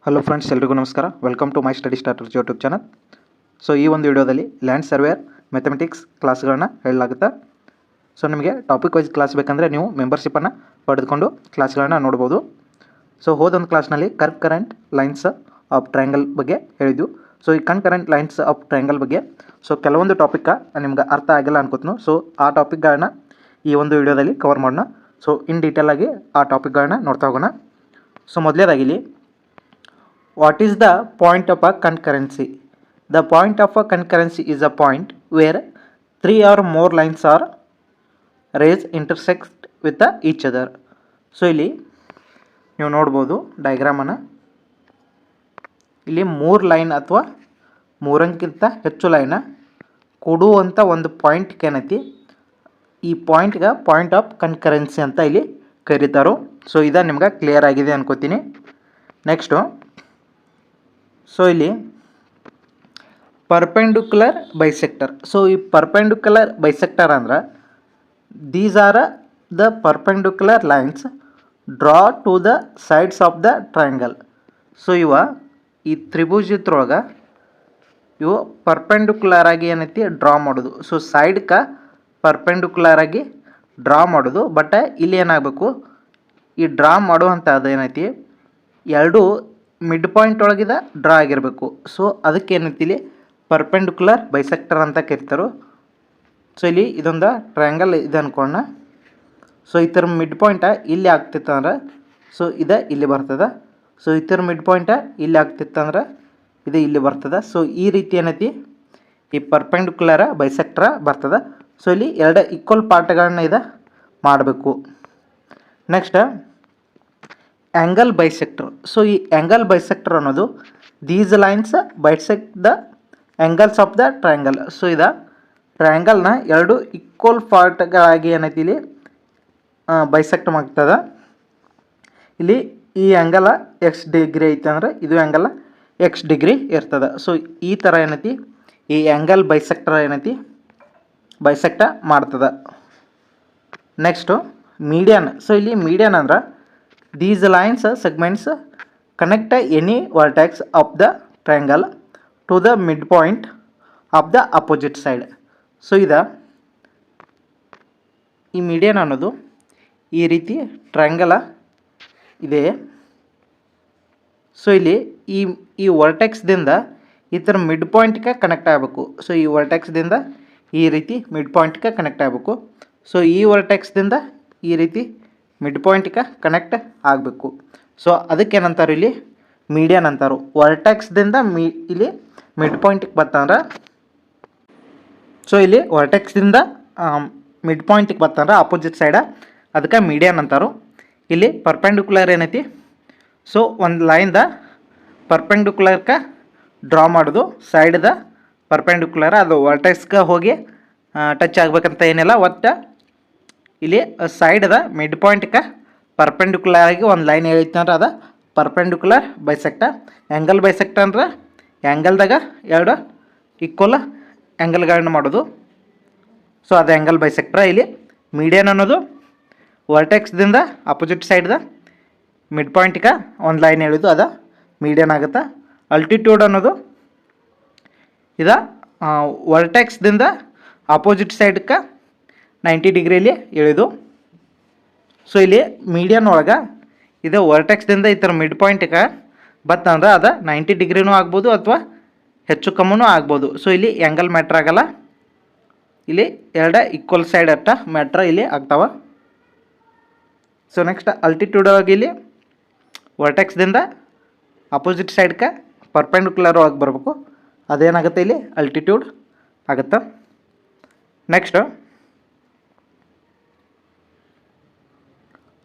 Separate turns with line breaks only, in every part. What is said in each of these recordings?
Hello friends, ಎಲ್ರಿಗೂ ನಮಸ್ಕಾರ. Welcome to my study starters YouTube channel. So ಈ ಒಂದು ವಿಡಿಯೋದಲ್ಲಿ ಲ್ಯಾಂಡ್ ಸರ್ವೇಯರ್ ಮ್ಯಾಥಮೆಟಿಕ್ಸ್ ಕ್ಲಾಸ್ಗಳನ್ನ ಹೇಳಲಾಗುತ್ತೆ. ಸೊ ನಿಮಗೆ ಟಾಪಿಕ್ ವೈಸ್ ಕ್ಲಾಸ್ ಬೇಕಂದರೆ ನೀವು ಮೆಂಬರ್ಶಿಪ್ಪನ್ನು ಪಡೆದುಕೊಂಡು ಕ್ಲಾಸ್ಗಳನ್ನ ನೋಡ್ಬೋದು. ಸೊ ಹೋದೊಂದು ಕ್ಲಾಸ್ನಲ್ಲಿ ಕರೆಂಟ್ ಲೈನ್ಸ್ ಆಫ್ ಟ್ರಯಾಂಗಲ್ ಬಗ್ಗೆ ಹೇಳಿದ್ದು. ಸೊ ಈ ಕರೆಂಟ್ ಲೈನ್ಸ್ ಆಫ್ ಟ್ರಯಾಂಗಲ್ ಬಗ್ಗೆ ಸೊ ಕೆಲವೊಂದು ಟಾಪಿಕ್ ನಿಮ್ಗೆ ಅರ್ಥ ಆಗಿಲ್ಲ ಅನ್ಕೋತೀನಿ. ಸೊ ಆ ಟಾಪಿಕ್ಗಳನ್ನ ಈ ಒಂದು ವಿಡಿಯೋದಲ್ಲಿ ಕವರ್ ಮಾಡೋಣ. ಸೊ ಇನ್ ಡೀಟೇಲ್ ಆಗಿ ಆ ಟಾಪಿಕ್ಗಳನ್ನ ನೋಡ್ತಾ ಹೋಗೋಣ. ಸೊ ಮೊದಲೇದಾಗಿಲ್ಲಿ, what is the point of a concurrency? The point of a concurrency is a point where three or more lines are rays intersect with each other. So ಇಲ್ಲಿ ನೀವು ನೋಡ್ಬೋದು ಡಯಾಗ್ರಾಮನ್ನು. ಇಲ್ಲಿ ಮೂರು ಲೈನ್ ಅಥವಾ ಮೂರಕ್ಕಿಂತ ಹೆಚ್ಚು ಲೈನ ಕೊಡುವಂಥ ಒಂದು ಪಾಯಿಂಟ್ಗೆ ಏನೈತಿ, ಈ ಪಾಯಿಂಟ್ಗೆ ಪಾಯಿಂಟ್ ಆಫ್ ಕನ್ಕರೆನ್ಸಿ ಅಂತ ಇಲ್ಲಿ ಕರೀತಾರೋ. ಸೊ ಇದು ನಿಮ್ಗೆ ಕ್ಲಿಯರ್ ಆಗಿದೆ ಅನ್ಕೋತೀನಿ. ನೆಕ್ಸ್ಟು, ಸೊ ಇಲ್ಲಿ ಪರ್ಪೆಂಡಿಕ್ಯುಲರ್ ಬೈಸೆಕ್ಟರ್. ಸೊ ಈ ಪರ್ಪೆಂಡಿಕ್ಯುಲರ್ ಬೈಸೆಕ್ಟರ್ ಅಂದ್ರೆ these are the perpendicular lines draw to the sides of the triangle. So ಈ ತ್ರಿಭುಜದೊಳಗೆ ಇವು ಪರ್ಪೆಂಡಿಕ್ಯುಲರ್ ಆಗಿ ಏನೈತಿ ಡ್ರಾ ಮಾಡೋದು. ಸೊ ಸೈಡ್ಗೆ ಪರ್ಪೆಂಡಿಕ್ಯುಲರ್ ಆಗಿ ಡ್ರಾ ಮಾಡೋದು. ಬಟ್ ಇಲ್ಲಿ ಏನಾಗಬೇಕು, ಈ ಡ್ರಾ ಮಾಡುವಂಥದ್ದು ಏನೈತಿ ಎರಡು ಮಿಡ್ ಪಾಯಿಂಟ್ ಒಳಗಿದ ಡ್ರಾ ಆಗಿರಬೇಕು. ಸೊ ಅದಕ್ಕೆ ಏನೈತಿ ಇಲ್ಲಿ ಪರ್ಪೆಂಡಿಕ್ಯುಲರ್ ಬೈಸೆಕ್ಟರ್ ಅಂತ ಕರಿತಾರೆ. ಸೊ ಇಲ್ಲಿ ಇದೊಂದು ಟ್ರಯಾಂಗಲ್ ಇದೆ ಅನ್ಕೊಳ್ಳೋಣ. ಸೊ ಈ ಥರ ಮಿಡ್ ಪಾಯಿಂಟ ಇಲ್ಲಿ ಆಗ್ತಿತ್ತಂದ್ರೆ ಸೊ ಇದು ಇಲ್ಲಿ ಬರ್ತದೆ. ಸೊ ಈ ಥರ ಮಿಡ್ ಪಾಯಿಂಟ ಇಲ್ಲಿ ಆಗ್ತಿತ್ತಂದ್ರೆ ಇದು ಇಲ್ಲಿ ಬರ್ತದೆ. ಸೊ ಈ ರೀತಿ ಏನೈತಿ ಈ ಪರ್ಪೆಂಡಿಕ್ಯುಲರ್ ಬೈಸೆಕ್ಟರ್ ಬರ್ತದೆ. ಸೊ ಇಲ್ಲಿ ಎರಡು ಈಕ್ವಲ್ ಪಾರ್ಟ್ಗಳನ್ನ ಇದು ಮಾಡಬೇಕು. Next, angle bisector. ಸೊ ಈ ಆ್ಯಂಗಲ್ ಬೈಸೆಕ್ಟರ್ ಅನ್ನೋದು these lines bisect the angles of the triangle. So ಇದು ಟ್ರಯಾಂಗಲ್ನ ಎರಡು ಈಕ್ವಲ್ ಪಾರ್ಟ್ಗಳಾಗಿ ಏನೈತಿ ಇಲ್ಲಿ ಬೈಸೆಕ್ಟ್ ಮಾಡ್ತದೆ. ಇಲ್ಲಿ ಈ ಆ್ಯಂಗಲ ಎಕ್ಸ್ ಡಿಗ್ರಿ ಐತೆ ಅಂದ್ರೆ ಇದು ಆ್ಯಂಗಲ ಎಕ್ಸ್ ಡಿಗ್ರಿ ಇರ್ತದೆ. ಸೊ ಈ ಥರ ಏನೈತಿ ಈ ಆ್ಯಂಗಲ್ ಬೈಸೆಕ್ಟರ್ ಏನೈತಿ ಬೈಸೆಕ್ಟ ಮಾಡ್ತದೆ. Next median. ಸೊ ಇಲ್ಲಿ ಮೀಡಿಯನ್ ಅಂದ್ರೆ these lines segments connect any vertex of the triangle to the midpoint of the opposite side. So ಈ ಮೀಡಿಯನ್ ಅನ್ನೋದು ಈ ರೀತಿ ಟ್ರಯಾಂಗಲ್ ಇದೆ. ಸೊ ಇಲ್ಲಿ ಈ ವರ್ಟೆಕ್ಸ್ದಿಂದ ಈ ಥರ ಮಿಡ್ ಪಾಯಿಂಟ್ಗೆ ಕನೆಕ್ಟ್ ಆಗಬೇಕು. ಸೊ ಈ ವರ್ಟೆಕ್ಸ್ದಿಂದ ಈ ರೀತಿ ಮಿಡ್ ಪಾಯಿಂಟ್ಗೆ ಕನೆಕ್ಟ್ ಆಗಬೇಕು. ಸೊ ಈ ವರ್ಟೆಕ್ಸ್ದಿಂದ ಈ ರೀತಿ ಮಿಡ್ ಪಾಯಿಂಟ್ಗೆ ಕನೆಕ್ಟ್ ಆಗಬೇಕು. ಸೊ ಅದಕ್ಕೇನಂತಾರೆ ಇಲ್ಲಿ ಮೀಡಿಯನ್ ಅಂತಾರೆ. ವರ್ಟೆಕ್ಸ್ದಿಂದ ಇಲ್ಲಿ ಮಿಡ್ ಪಾಯಿಂಟಿಗೆ ಬರ್ತಂದ್ರೆ, ಸೊ ಇಲ್ಲಿ ವರ್ಟೆಕ್ಸ್ದಿಂದ ಮಿಡ್ ಪಾಯಿಂಟಿಗೆ ಬರ್ತಂದ್ರೆ ಆಪೋಸಿಟ್ ಸೈಡ ಅದಕ್ಕೆ ಮೀಡಿಯನ್ ಅಂತಾರೆ. ಇಲ್ಲಿ ಪರ್ಪೆಂಡಿಕ್ಯುಲರ್ ಏನೈತಿ, ಸೊ ಒಂದು ಲೈನ್ದ ಪರ್ಪೆಂಡಿಕ್ಯುಲರ್ಗೆ ಡ್ರಾ ಮಾಡೋದು. ಸೈಡ್ದ ಪರ್ಪೆಂಡಿಕ್ಯುಲರ್ ಅದು ವರ್ಟೆಕ್ಸ್ಗೆ ಹೋಗಿ ಟಚ್ ಆಗ್ಬೇಕಂತ ಏನಿಲ್ಲ. ಒಟ್ಟು ಇಲ್ಲಿ ಸೈಡ್ದ ಮಿಡ್ ಪಾಯಿಂಟ್ಗೆ ಪರ್ಪೆಂಡಿಕ್ಯುಲರ್ ಆಗಿ ಒಂದು ಲೈನ್ ಹೇಳೈತೆ ಅಂದ್ರೆ ಅದು ಪರ್ಪೆಂಡಿಕ್ಯುಲರ್ ಬೈಸೆಕ್ಟ. ಆ್ಯಂಗಲ್ ಬೈಸೆಕ್ಟ ಅಂದ್ರೆ ಆ್ಯಂಗಲ್ದಾಗ ಎರಡು ಈಕ್ವಲ್ ಆ್ಯಂಗಲ್ಗಳನ್ನ ಮಾಡೋದು. ಸೊ ಅದು ಆ್ಯಂಗಲ್ ಬೈಸೆಕ್ಟ್ರ. ಇಲ್ಲಿ ಮೀಡಿಯನ್ ಅನ್ನೋದು ವರ್ಟೆಕ್ಸ್ದಿಂದ ಅಪೋಸಿಟ್ ಸೈಡ್ದ ಮಿಡ್ ಪಾಯಿಂಟ್ಗೆ ಒಂದು ಲೈನ್ ಹೇಳಿದ್ದು ಅದು ಮೀಡಿಯನ್ ಆಗುತ್ತೆ. ಅಲ್ಟಿಟ್ಯೂಡ್ ಅನ್ನೋದು ಇದು ವರ್ಟೆಕ್ಸ್ದಿಂದ ಅಪೋಸಿಟ್ ಸೈಡ್ಗೆ 90 ಡಿಗ್ರಿಯಲ್ಲಿ ಎಳೆದು. ಸೊ ಇಲ್ಲಿ ಮೀಡಿಯನ್ ಒಳಗೆ ಇದು ವರ್ಟೆಕ್ಸ್ದಿಂದ ಈ ಥರ ಮಿಡ್ ಪಾಯಿಂಟ್ಗೆ ಬತ್ತಂದ್ರೆ ಅದು 90 ಡಿಗ್ರಿನೂ ಆಗ್ಬೋದು ಅಥವಾ ಹೆಚ್ಚು ಕಮ್ಮನೂ ಆಗ್ಬೋದು. ಸೊ ಇಲ್ಲಿ ಆ್ಯಂಗಲ್ ಮ್ಯಾಟ್ರ್ ಆಗಲ್ಲ. ಇಲ್ಲಿ ಎರಡು ಈಕ್ವಲ್ ಸೈಡ್ ಅಟ್ಟ ಮ್ಯಾಟ್ರ್ ಇಲ್ಲಿ ಆಗ್ತಾವ. ಸೊ ನೆಕ್ಸ್ಟ್ ಅಲ್ಟಿಟ್ಯೂಡ್ ಒಳಗೆ ಇಲ್ಲಿ ವರ್ಟೆಕ್ಸ್ದಿಂದ ಅಪೋಸಿಟ್ ಸೈಡ್ಗೆ ಪರ್ಪೆಂಡಿಕ್ಯುಲರ್ ಒಳಗೆ ಬರಬೇಕು. ಅದೇನಾಗುತ್ತೆ ಇಲ್ಲಿ ಅಲ್ಟಿಟ್ಯೂಡ್ ಆಗುತ್ತೆ. Next,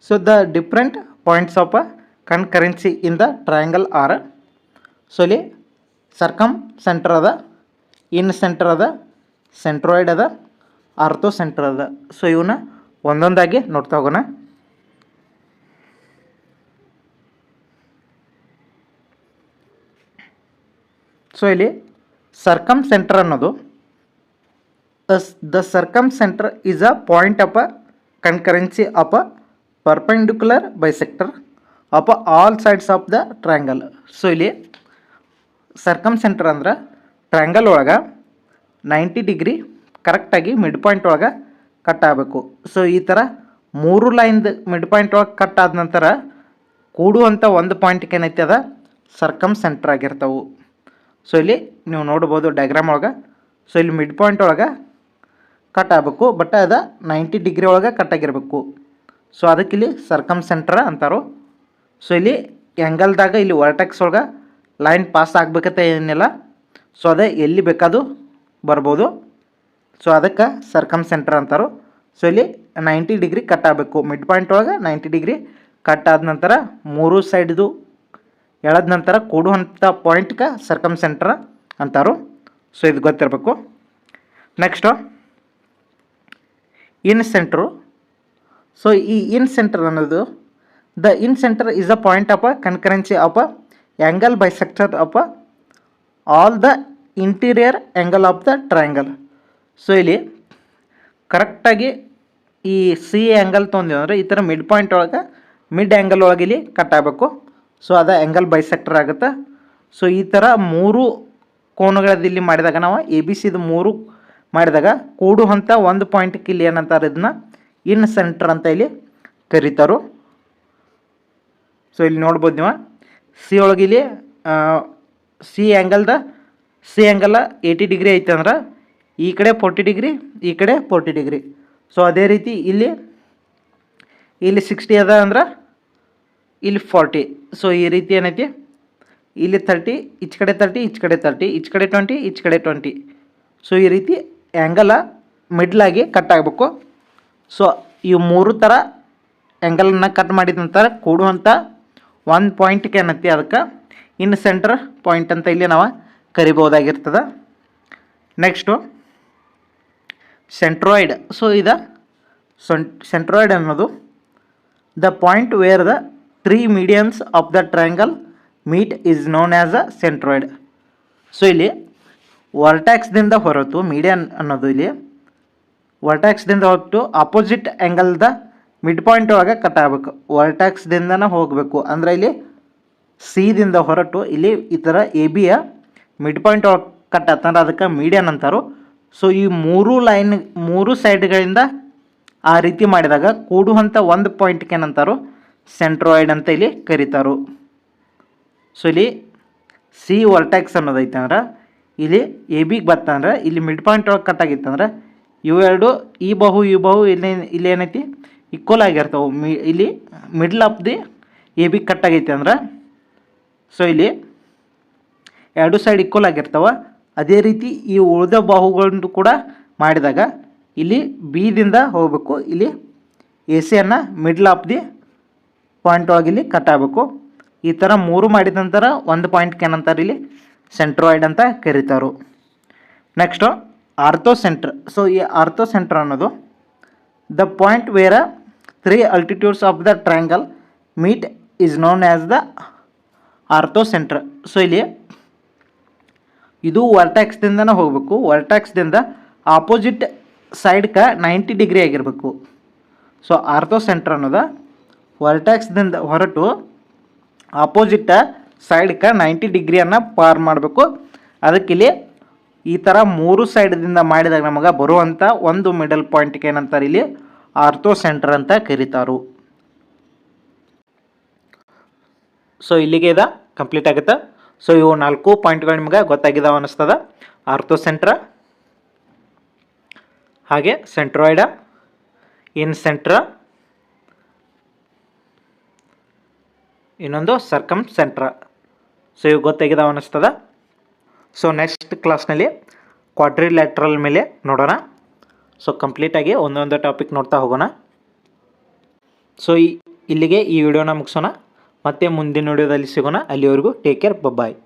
so the different points of a concurrency in the triangle are, so ಇಲ್ಲಿ ಸರ್ಕಮ್ ಸೆಂಟರ್ ಅದ, ಇನ್ ಸೆಂಟರ್ ಅದ, ಸೆಂಟ್ರಾಯ್ಡ್ ಅದ, ಆರ್ಥೋ ಸೆಂಟರ್ ಅದ. ಸೊ ಇವನ್ನ ಒಂದೊಂದಾಗಿ ನೋಡ್ತಾ ಹೋಗೋಣ. ಸೊ ಇಲ್ಲಿ ಸರ್ಕಮ್ ಸೆಂಟರ್ ಅನ್ನೋದು the circumcentre is a point of a concurrency of a perpendicular bisector of all sides of the triangle. So ಇಲ್ಲಿ ಸರ್ಕಮ್ ಸೆಂಟರ್ ಅಂದ್ರೆ ಟ್ರಯಾಂಗಲ್ ಒಳಗೆ 90 ಡಿಗ್ರಿ ಕರೆಕ್ಟಾಗಿ ಮಿಡ್ ಪಾಯಿಂಟ್ ಒಳಗೆ ಕಟ್ ಆಗಬೇಕು. ಸೊ ಈ ಥರ 3 ಲೈನ್ದು ಮಿಡ್ ಪಾಯಿಂಟ್ ಒಳಗೆ ಕಟ್ ಆದ ನಂತರ ಕೂಡುವಂಥ ಒಂದು ಪಾಯಿಂಟ್ಗೆ ಏನೈತೆ ಅದ ಸರ್ಕಮ್ ಸೆಂಟರ್ ಆಗಿರ್ತಾವೆ. ಸೊ ಇಲ್ಲಿ ನೀವು ನೋಡ್ಬೋದು ಡಯಾಗ್ರಾಮ್ ಒಳಗೆ. ಸೊ ಇಲ್ಲಿ ಮಿಡ್ ಪಾಯಿಂಟ್ ಒಳಗೆ ಕಟ್ ಆಗಬೇಕು, ಬಟ್ ಅದು 90 ಡಿಗ್ರಿ ಒಳಗೆ ಕಟ್ ಆಗಿರಬೇಕು. ಸೊ ಅದಕ್ಕೆ ಇಲ್ಲಿ ಸರ್ಕಮ್ ಸೆಂಟರ್ ಅಂತಾರೋ. ಸೊ ಇಲ್ಲಿ ಆ್ಯಂಗಲ್ದಾಗ ಇಲ್ಲಿ ವರ್ಟೆಕ್ಸ್ ಒಳಗೆ ಲೈನ್ ಪಾಸ್ ಆಗ್ಬೇಕಂತ ಏನಿಲ್ಲ. ಸೊ ಅದೇ ಎಲ್ಲಿ ಬೇಕಾದರೂ ಬರ್ಬೋದು. ಸೊ ಅದಕ್ಕೆ ಸರ್ಕಮ್ ಸೆಂಟರ್ ಅಂತಾರೋ. ಸೊ ಇಲ್ಲಿ 90 ಡಿಗ್ರಿ ಕಟ್ ಆಗಬೇಕು, ಮಿಡ್ ಪಾಯಿಂಟ್ ಒಳಗೆ 90 ಡಿಗ್ರಿ ಕಟ್ ಆದ ನಂತರ 3 ಸೈಡ್ದು ಎಳೆದ ನಂತರ ಕೂಡುವಂಥ ಪಾಯಿಂಟ್ಗೆ ಸರ್ಕಮ್ ಸೆಂಟರ್ ಅಂತಾರೋ. ಸೊ ಇದು ಗೊತ್ತಿರಬೇಕು. ನೆಕ್ಸ್ಟು ಇನ್ ಸೆಂಟ್ರು. ಸೊ ಈ ಇನ್ ಸೆಂಟರ್ ಅನ್ನೋದು the in centre is a point of a concurrency of a angle bisector of all the interior angle of the triangle. So ಇಲ್ಲಿ ಕರೆಕ್ಟಾಗಿ ಈ ಸಿ ಆ್ಯಂಗಲ್ ತೊಗೊಂಡಿವಿ ಅಂದರೆ ಈ ಥರ ಮಿಡ್ ಪಾಯಿಂಟ್ ಒಳಗೆ ಮಿಡ್ ಆ್ಯಂಗಲ್ ಒಳಗೆ ಇಲ್ಲಿ ಕಟ್ ಆಗಬೇಕು. ಸೊ ಅದು ಆ್ಯಂಗಲ್ ಬೈಸೆಕ್ಟರ್ ಆಗುತ್ತೆ. ಸೊ ಈ ಥರ 3 ಕೋನಗಳಲ್ಲಿ ಮಾಡಿದಾಗ ನಾವು ಎ ಬಿ ಸಿದು 3 ಮಾಡಿದಾಗ ಕೂಡುವಂಥ ಒಂದು ಪಾಯಿಂಟ್ಗೆ ಇಲ್ಲಿ ಏನಂತಾರೆ ಇದನ್ನ ಇನ್ ಸೆಂಟರ್ ಅಂತ ಇಲ್ಲಿ ಕರೀತಾರೋ. ಸೊ ಇಲ್ಲಿ ನೋಡ್ಬೋದು ನೀವು ಸಿ ಒಳಗೆ ಇಲ್ಲಿ ಸಿ ಆ್ಯಂಗಲ್ 80 ಡಿಗ್ರಿ ಐತೆ ಅಂದ್ರೆ ಈ ಕಡೆ 40 ಡಿಗ್ರಿ, ಈ ಕಡೆ 40 ಡಿಗ್ರಿ. ಸೊ ಅದೇ ರೀತಿ ಇಲ್ಲಿ 60 ಅದ ಅಂದ್ರೆ ಇಲ್ಲಿ 40. ಸೊ ಈ ರೀತಿ ಏನೈತಿ ಇಲ್ಲಿ 30, ಈಚ್ ಕಡೆ 30, ಈಚ್ ಕಡೆ 30, ಈಚ್ ಕಡೆ 20, ಈಚ್ ಕಡೆ 20. ಸೊ ಈ ರೀತಿ ಆ್ಯಂಗಲ ಮಿಡ್ಲಾಗಿ ಕಟ್ ಆಗಬೇಕು. ಸೊ ಈ 3 ಥರ ಆ್ಯಂಗಲನ್ನು ಕಟ್ ಮಾಡಿದ ನಂತರ ಕೂಡುವಂಥ ಒಂದು ಪಾಯಿಂಟ್ಗೆ ಏನೈತಿ ಅದಕ್ಕೆ ಇನ್ ಸೆಂಟರ್ ಪಾಯಿಂಟ್ ಅಂತ ಇಲ್ಲಿ ನಾವು ಕರಿಬೋದಾಗಿರ್ತದೆ. Next centroid. ಸೊ ಇದು ಸೆಂಟ್ರಾಯ್ಡ್ ಅನ್ನೋದು the point where the 3 medians of the triangle meet is known as a centroid. So ಇಲ್ಲಿ ವರ್ಟ್ಯಾಕ್ಸ್ದಿಂದ ಹೊರತು ಮೀಡಿಯನ್ ಅನ್ನೋದು ಇಲ್ಲಿ ವರ್ಟ್ಯಾಕ್ಸ್ದಿಂದ ಹೊರತು ಅಪೋಸಿಟ್ ಆ್ಯಂಗಲ್ದ ಮಿಡ್ ಪಾಯಿಂಟ್ ಒಳಗೆ ಕಟ್ ಆಗಬೇಕು. ವರ್ಟ್ಯಾಕ್ಸ್ದಿಂದನೇ ಹೋಗಬೇಕು ಅಂದರೆ ಇಲ್ಲಿ ಸಿದಿಂದ ಹೊರಟು ಇಲ್ಲಿ ಈ ಥರ ಎ ಬಿಯ ಮಿಡ್ ಪಾಯಿಂಟ್ ಒಳಗೆ ಕಟ್ ಆಗ್ತಂದ್ರೆ ಅದಕ್ಕೆ ಮೀಡಿಯನ್ ಅಂತಾರೋ. ಸೊ ಈ 3 ಸೈಡ್ಗಳಿಂದ ಆ ರೀತಿ ಮಾಡಿದಾಗ ಕೂಡುವಂಥ ಒಂದು ಪಾಯಿಂಟ್ಗೆ ಏನಂತಾರೋ ಸೆಂಟ್ರಾಯ್ಡ್ ಅಂತ ಇಲ್ಲಿ ಕರೀತಾರೋ. ಸೊ ಇಲ್ಲಿ ಸಿ ವರ್ಟ್ಯಾಕ್ಸ್ ಅನ್ನೋದೈತೆ ಅಂದ್ರೆ ಇಲ್ಲಿ ಎ ಬಿಗೆ ಬರ್ತಂದ್ರೆ ಇಲ್ಲಿ ಮಿಡ್ ಪಾಯಿಂಟ್ ಒಳಗೆ ಕಟ್ ಆಗಿತ್ತಂದ್ರೆ ಇವೆರಡು ಈ ಬಾಹು ಇಲ್ಲಿ ಏನೈತಿ ಈಕ್ವಲ್ ಆಗಿರ್ತಾವೆ. ಇಲ್ಲಿ ಮಿಡ್ಲ್ ಆಫ್ ದಿ ಎ ಬಿಗೆ ಕಟ್ ಆಗೈತೆ ಅಂದ್ರೆ ಸೊ ಇಲ್ಲಿ 2 ಸೈಡ್ ಈಕ್ವಲ್ ಆಗಿರ್ತಾವೆ. ಅದೇ ರೀತಿ ಈ ಉಳಿದ ಬಾಹುಗಳನ್ನು ಕೂಡ ಮಾಡಿದಾಗ ಇಲ್ಲಿ ಬಿದಿಂದ ಹೋಗಬೇಕು, ಇಲ್ಲಿ ಎ ಸಿಯನ್ನು ಮಿಡ್ಲ್ ಆಫ್ ದಿ ಪಾಯಿಂಟ್ ಒಳಗೆ ಇಲ್ಲಿ ಕಟ್ ಆಗಬೇಕು. ಈ ಥರ 3 ಮಾಡಿದ ನಂತರ ಒಂದು ಪಾಯಿಂಟ್ಗೆ ಏನಂತಾರೆ ಇಲ್ಲಿ ಸೆಂಟ್ರಾಯ್ಡ್ ಅಂತ ಕರೀತಾರೋ. Next orthocentre. ಸೊ ಈ ಆರ್ಥೋ ಸೆಂಟ್ರ್ ಅನ್ನೋದು the point where 3 altitudes of the triangle meet is known as the orthocentre. So ಇಲ್ಲಿ ಇದು ವರ್ಟ್ಯಾಕ್ಸ್ದಿಂದನೇ ಹೋಗಬೇಕು. ವರ್ಟ್ಯಾಕ್ಸ್ದಿಂದ ಆಪೋಸಿಟ್ ಸೈಡ್ಗೆ 90 ಡಿಗ್ರಿ ಆಗಿರಬೇಕು. ಸೊ ಆರ್ಥೋ ಸೆಂಟ್ರ್ ಅನ್ನೋದು ವರ್ಟ್ಯಾಕ್ಸ್ದಿಂದ ಹೊರಟು ಆಪೋಸಿಟ್ ಸೈಡ್ಗೆ 90 ಡಿಗ್ರಿಯನ್ನು ಪಾರ್ ಮಾಡಬೇಕು. ಅದಕ್ಕಿಲ್ಲಿ ಈ ಥರ 3 ಸೈಡ್ದಿಂದ ಮಾಡಿದಾಗ ನಮಗೆ ಬರುವಂಥ ಒಂದು ಮಿಡಲ್ ಪಾಯಿಂಟ್ಗೆ ಏನಂತಾರೆ ಇಲ್ಲಿ ಆರ್ಥೋ ಸೆಂಟರ್ ಅಂತ ಕರೀತಾರೋ. ಸೊ ಇಲ್ಲಿಗೆ ಇದು ಕಂಪ್ಲೀಟ್ ಆಗುತ್ತೆ. ಸೊ ಇವು 4 ಪಾಯಿಂಟ್ಗಳು ನಿಮಗೆ ಗೊತ್ತಾಗಿದ್ದಾವೆ ಅನ್ನಿಸ್ತದ. ಆರ್ಥೋ ಸೆಂಟ್ರ, ಹಾಗೆ ಸೆಂಟ್ರಾಯ್ಡ, ಇನ್ ಸೆಂಟ್ರ, ಇನ್ನೊಂದು ಸರ್ಕಮ್ ಸೆಂಟ್ರ. ಸೊ ಇವು ಗೊತ್ತಾಗಿದ್ದಾವೆ ಅನ್ನಿಸ್ತದ. ಸೊ ನೆಕ್ಸ್ಟ್ ಕ್ಲಾಸ್ನಲ್ಲಿ ಕ್ವಾಡ್ರಿಲ್ಯಾಟ್ರಲ್ ಮೇಲೆ ನೋಡೋಣ. ಸೊ ಕಂಪ್ಲೀಟಾಗಿ ಒಂದೊಂದು ಟಾಪಿಕ್ ನೋಡ್ತಾ ಹೋಗೋಣ. ಸೊ ಇಲ್ಲಿಗೆ ಈ ವಿಡಿಯೋನ ಮುಗಿಸೋಣ. ಮತ್ತೆ ಮುಂದಿನ ವಿಡಿಯೋದಲ್ಲಿ ಸಿಗೋಣ. ಅಲ್ಲಿವರೆಗೂ ಟೇಕ್ ಕೇರ್, ಬಾಯ್.